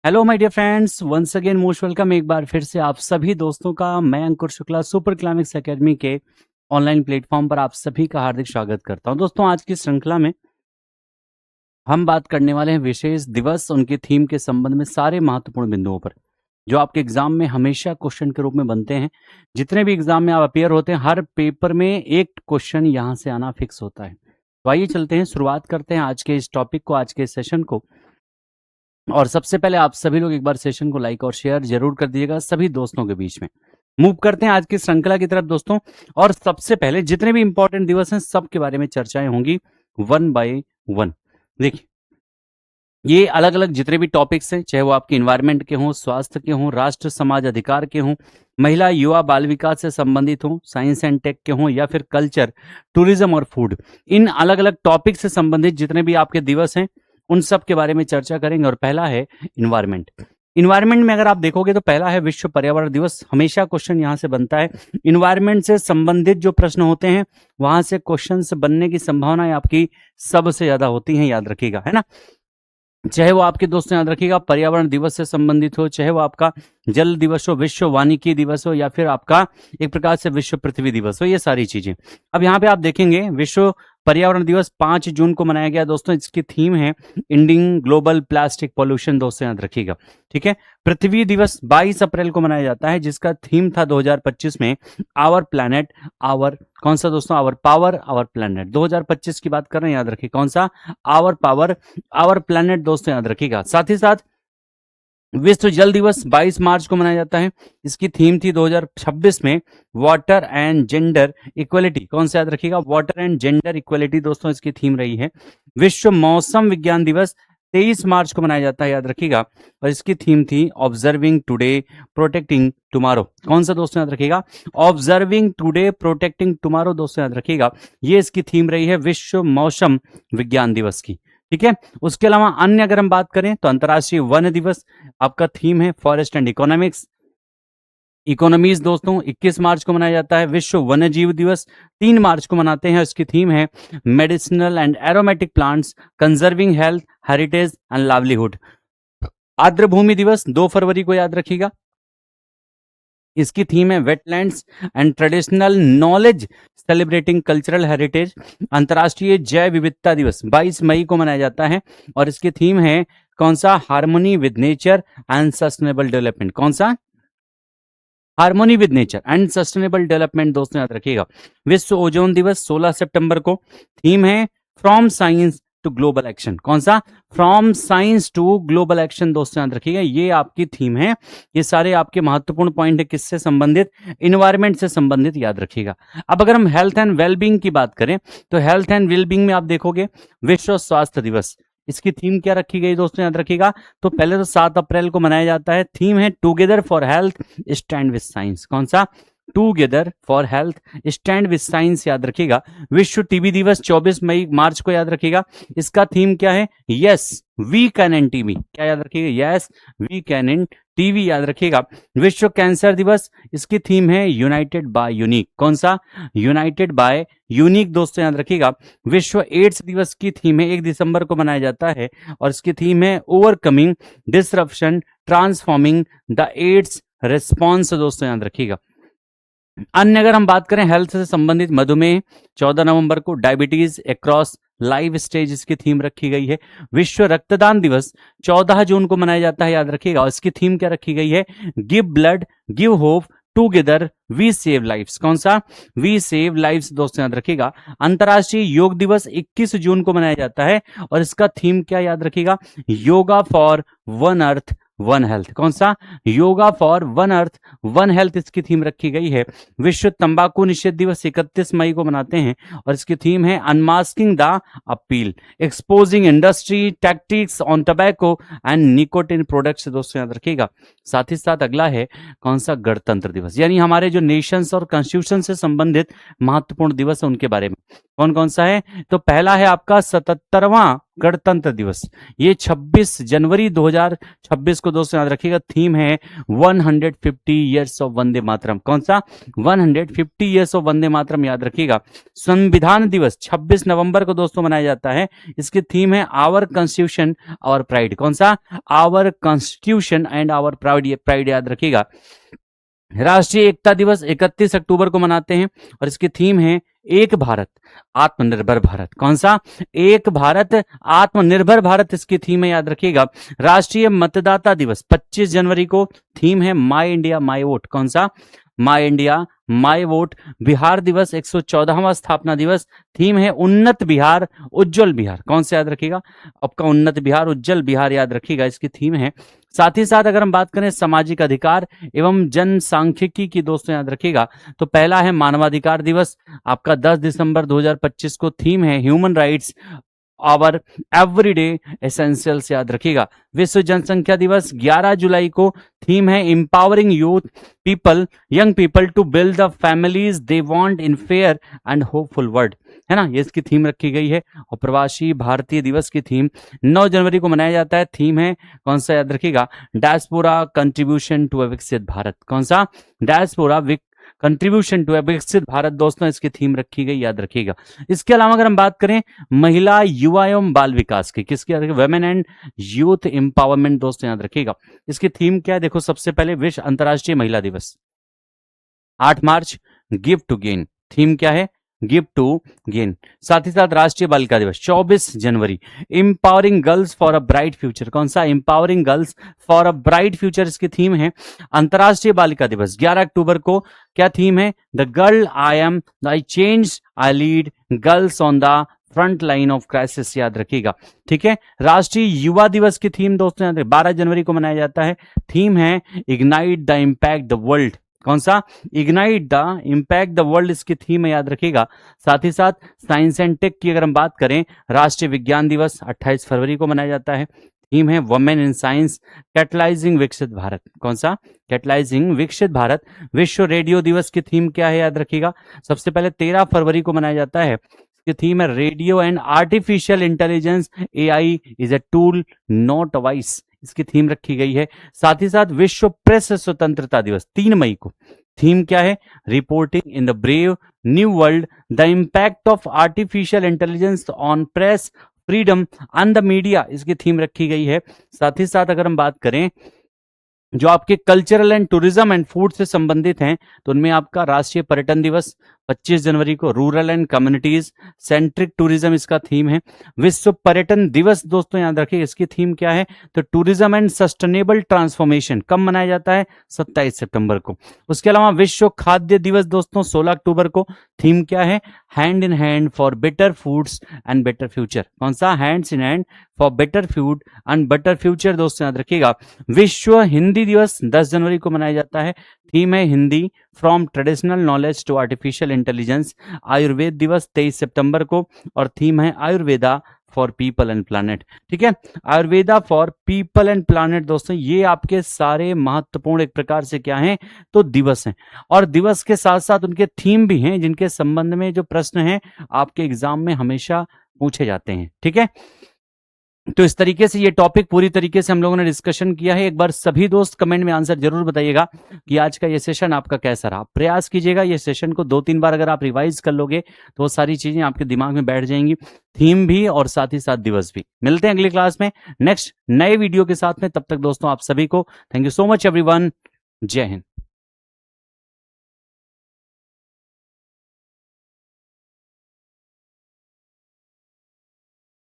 Hello my dear friends, once again most welcome. एक बार फिर से आप सभी दोस्तों का मैं Ankur Shukla super climax academy के ऑनलाइन प्लेटफॉर्म पर आप सभी का हार्दिक स्वागत करता हूं। दोस्तों, आज की श्रृंखला में हम बात करने वाले हैं विशेष दिवस, उनके थीम के संबंध में सारे महत्वपूर्ण बिंदुओं पर जो आपके एग्जाम में हमेशा क्वेश्चन के रूप में बनते हैं। जितने भी एग्जाम में आप अपेयर होते हैं, हर पेपर में एक क्वेश्चन यहाँ से आना फिक्स होता है। तो आइए चलते हैं, शुरुआत करते हैं आज के इस टॉपिक को, आज के सेशन को। और सबसे पहले आप सभी लोग एक बार सेशन को लाइक और शेयर जरूर कर दीजिएगा सभी दोस्तों के बीच में। मूव करते हैं आज की श्रृंखला की तरफ दोस्तों। और सबसे पहले जितने भी इंपॉर्टेंट दिवस हैं सब के बारे में चर्चाएं होंगी वन बाय वन। देखिए, ये अलग अलग जितने भी टॉपिक्स हैं, चाहे वो आपके इन्वायरमेंट के हों, स्वास्थ्य के हों, राष्ट्र समाज अधिकार के हों, महिला युवा बाल विकास से संबंधित हों, साइंस एंड टेक के हों, या फिर कल्चर, टूरिज्म और फूड, इन अलग अलग टॉपिक से संबंधित जितने भी आपके दिवस हैं उन सब के बारे में चर्चा करेंगे। और पहला है इन्वायरमेंट। इन्वायरमेंट में अगर आप देखोगे तो पहला है विश्व पर्यावरण दिवस। हमेशा क्वेश्चन यहां से बनता है। इन्वायरमेंट से संबंधित जो प्रश्न होते हैं वहां से क्वेश्चन बनने की संभावनाएं आपकी सबसे ज्यादा होती हैं, याद रखिएगा, है ना। चाहे वो आपके दोस्तों याद रखिएगा पर्यावरण दिवस से संबंधित हो, चाहे वो आपका जल दिवस हो, विश्व वानिकी दिवस हो, या फिर आपका एक प्रकार से विश्व पृथ्वी दिवस हो, ये सारी चीजें। अब यहाँ पे आप देखेंगे विश्व पर्यावरण दिवस 5 जून को मनाया गया दोस्तों। इसकी थीम है इंडिंग ग्लोबल प्लास्टिक पॉल्यूशन, दोस्तों याद रखिएगा, ठीक है। पृथ्वी दिवस 22 अप्रैल को मनाया जाता है, जिसका थीम था 2025 में आवर प्लैनेट आवर, कौन सा दोस्तों, आवर पावर आवर प्लैनेट। 2025 की बात कर रहे हैं, याद रखिए कौन सा, आवर पावर आवर प्लैनेट, दोस्तों याद रखिएगा। साथ ही साथ विश्व जल दिवस 22 मार्च को मनाया जाता है। इसकी थीम थी 2026 में वाटर एंड जेंडर इक्वलिटी, कौन सा याद रखिएगा, वाटर एंड जेंडर इक्वलिटी, दोस्तों इसकी थीम रही है। विश्व मौसम विज्ञान दिवस 23 मार्च को मनाया जाता है, याद रखिएगा, और इसकी थीम थी ऑब्जर्विंग टुडे प्रोटेक्टिंग टुमारो, कौन सा दोस्तों याद रखिएगा, ऑब्जर्विंग टुडे प्रोटेक्टिंग टुमारो, दोस्तों याद रखिएगा। ये इसकी थीम रही है विश्व मौसम विज्ञान दिवस की, ठीक है। उसके अलावा अन्य अगर हम बात करें तो अंतर्राष्ट्रीय वन दिवस आपका थीम है फॉरेस्ट एंड इकोनॉमिक्स इकोनॉमीज, दोस्तों 21 मार्च को मनाया जाता है। विश्व वन्य जीव दिवस 3 मार्च को मनाते हैं, इसकी थीम है medicinal and aromatic plants conserving health heritage and livelihood. आर्द्र भूमि दिवस 2 फरवरी को, याद रखिएगा, इसकी थीम है wetlands and traditional knowledge celebrating cultural heritage. अंतर्राष्ट्रीय जैव विविधता दिवस 22 मई को मनाया जाता है, और इसकी थीम है कौन सा, harmony with nature and sustainable development, कौन सा, harmony with nature and sustainable development, दोस्तों याद रखिएगा। विश्व ओजोन दिवस 16 सितंबर को, थीम है from science to global action, कौन सा, from science to global action, दोस्तों याद रखिएगा, ये आपकी थीम है। ये सारे आपके महत्वपूर्ण पॉइंट है, किससे संबंधित, इन्वायरमेंट से संबंधित, याद रखिएगा। अब अगर हम हेल्थ एंड वेलबींग की बात करें तो हेल्थ एंड वेलबींग में आप देखोगे विश्व स्वास्थ्य दिवस, इसकी थीम क्या रखी गई दोस्तों याद रखिएगा। तो पहले तो 7 अप्रैल को मनाया जाता है, थीम है together for health stand with science, कौन सा, together for health stand with science, याद रखिएगा। विश्व टीबी दिवस 24 मार्च को, याद रखिएगा, इसका थीम क्या है, yes we can end TB, क्या याद रखिएगा, yes we can end TB, याद रखिएगा। विश्व कैंसर दिवस, इसकी थीम है यूनाइटेड बाय यूनिक, कौन सा, यूनाइटेड बाय यूनिक, दोस्तों याद रखिएगा। विश्व एड्स दिवस की थीम है 1 दिसंबर को मनाया जाता है, और इसकी थीम है overcoming disruption transforming the AIDS response, दोस्तों याद रखिएगा। अन्य अगर हम बात करें हेल्थ से संबंधित, मधुमेह 14 नवंबर को, डायबिटीज अक्रॉस लाइफ स्टेज इसकी थीम रखी गई है। विश्व रक्तदान दिवस 14 जून को मनाया जाता है, याद रखिएगा, और इसकी थीम क्या रखी गई है, give blood give hope together we save lives, कौन सा, वी सेव लाइफ्स, दोस्तों याद रखिएगा। अंतर्राष्ट्रीय योग दिवस 21 जून को मनाया जाता है, और इसका थीम क्या याद रखिएगा, yoga for one earth one health, कौन सा, yoga for one earth one health, इसकी थीम रखी गई है। विश्व तंबाकू निषेध दिवस 31 मई को मनाते हैं, और इसकी थीम है unmasking the appeal exposing industry tactics on tobacco and nicotine products, दोस्तों याद रखिएगा। साथ ही साथ अगला है कौन सा, गणतंत्र दिवस, यानी हमारे जो नेशंस और कॉन्स्टिट्यूशन से संबंधित महत्वपूर्ण दिवस है उनके बारे में कौन कौन सा है। तो पहला है आपका 77वां गणतंत्र दिवस। ये 26 जनवरी 2026 को दोस्तों याद रखिएगा। थीम है 150 ईयर्स ऑफ वंदे मातरम। कौन सा? 150 ईयर्स ऑफ वंदे मातरम याद रखिएगा। संविधान दिवस 26 नवंबर को दोस्तों मनाया जाता है। इसकी थीम है आवर कॉन्स्टिट्यूशन आवर प्राइड। कौन सा? Our constitution and our pride याद रखिएगा। राष्ट्रीय एकता दिवस 31 अक्टूबर को मनाते हैं और इसकी थीम है एक भारत आत्मनिर्भर भारत। कौन सा? एक भारत आत्मनिर्भर भारत इसकी थीम है, याद रखिएगा। राष्ट्रीय मतदाता दिवस 25 जनवरी को, थीम है माई इंडिया माई वोट। कौन सा? माई इंडिया माई वोट। बिहार दिवस 114वां स्थापना दिवस, थीम है उन्नत बिहार उज्जवल बिहार। कौन सा याद रखिएगा? आपका उन्नत बिहार उज्जवल बिहार याद रखिएगा, इसकी थीम है। साथ ही साथ अगर हम बात करें सामाजिक अधिकार एवं जनसांख्यिकी की दोस्तों याद रखिएगा, तो पहला है मानवाधिकार दिवस आपका 10 दिसंबर 2025 को, थीम है human rights our everyday essentials याद रखिएगा। विश्व जनसंख्या दिवस 11 जुलाई को, थीम है empowering young people to build the families they want in fair and hopeful world, है ना, ये इसकी थीम रखी गई है। और प्रवासी भारतीय दिवस की थीम 9 जनवरी को मनाया जाता है। थीम है कौन सा? याद रखिएगा, डायस्पोरा कंट्रीब्यूशन टू अ विकसित भारत। कौन सा? डायस्पोरा कंट्रीब्यूशन टू विकसित भारत दोस्तों इसकी थीम रखी गई, याद रखिएगा। इसके अलावा अगर हम बात करें महिला युवा एवं बाल विकास की, किसकी? वुमेन एंड यूथ एम्पावरमेंट दोस्तों याद रखिएगा। इसकी थीम क्या है? देखो, सबसे पहले विश्व अंतर्राष्ट्रीय महिला दिवस 8 मार्च, गिव टू गेन। थीम क्या है? Give to gain. साथ ही साथ राष्ट्रीय बालिका दिवस 24 जनवरी, empowering girls for a bright future. कौन सा? Empowering girls for a bright future इसकी थीम है। अंतर्राष्ट्रीय बालिका दिवस 11 अक्टूबर को, क्या थीम है? The girl I am, I change I lead, girls on the front line of crisis याद रखिएगा। ठीक है। राष्ट्रीय युवा दिवस की थीम दोस्तों 12 जनवरी को मनाया जाता है। थीम है ignite the impact the world. कौन सा? Ignite the impact the world इसकी थीम है, याद रखिएगा। साथ ही साथ साइंस एंड टेक की अगर हम बात करें, राष्ट्रीय विज्ञान दिवस 28 फरवरी को मनाया जाता है। थीम है वुमेन इन साइंस कैटलाइजिंग विकसित भारत। कौन सा? कैटलाइजिंग विकसित भारत। विश्व रेडियो दिवस की थीम क्या है, याद रखिएगा। सबसे पहले 13 फरवरी को मनाया जाता है। इसकी थीम है radio and artificial intelligence, AI is a tool not a voice, इसकी थीम रखी गई है। साथ ही साथ विश्व प्रेस स्वतंत्रता दिवस 3 मई को, थीम क्या है? Reporting in the brave new world, the impact of artificial intelligence on press freedom and the media, इसकी थीम रखी गई है। साथ ही साथ अगर हम बात करें जो आपके cultural and tourism and food से संबंधित हैं, तो उनमें आपका राष्ट्रीय पर्यटन दिवस 25 जनवरी को, rural and communities centric tourism इसका थीम है। विश्व पर्यटन दिवस दोस्तों याद रखिए, इसकी थीम क्या है? तो टूरिज्म एंड सस्टेनेबल ट्रांसफॉर्मेशन। कब मनाया जाता है? 27 सितंबर को। उसके अलावा विश्व खाद्य दिवस दोस्तों 16 अक्टूबर को, थीम क्या है? Hand in hand for better foods and better future. कौन सा? Hands in hand for better food and better future दोस्तों याद रखिएगा। विश्व हिंदी दिवस 10 जनवरी को मनाया जाता है। थीम है Hindi from traditional knowledge to artificial intelligence. Ayurveda दिवस 23 सितंबर को, और थीम है Ayurveda for people and planet. ठीक है, Ayurveda for people and planet दोस्तों, ये आपके सारे महत्वपूर्ण एक प्रकार से क्या हैं? तो दिवस हैं, और दिवस के साथ साथ उनके थीम भी हैं, जिनके संबंध में जो प्रश्न हैं आपके एग्जाम में हमेशा पूछे जाते हैं। ठीक है, तो इस तरीके से ये टॉपिक पूरी तरीके से हम लोगों ने डिस्कशन किया है। एक बार सभी दोस्त कमेंट में आंसर जरूर बताइएगा कि आज का ये सेशन आपका कैसा रहा। प्रयास कीजिएगा ये सेशन को 2-3 बार अगर आप रिवाइज कर लोगे तो वो सारी चीजें आपके दिमाग में बैठ जाएंगी, थीम भी और साथ ही साथ दिवस भी। मिलते हैं अगली क्लास में नेक्स्ट नए वीडियो के साथ में। तब तक दोस्तों आप सभी को thank you so much everyone. जय हिंद।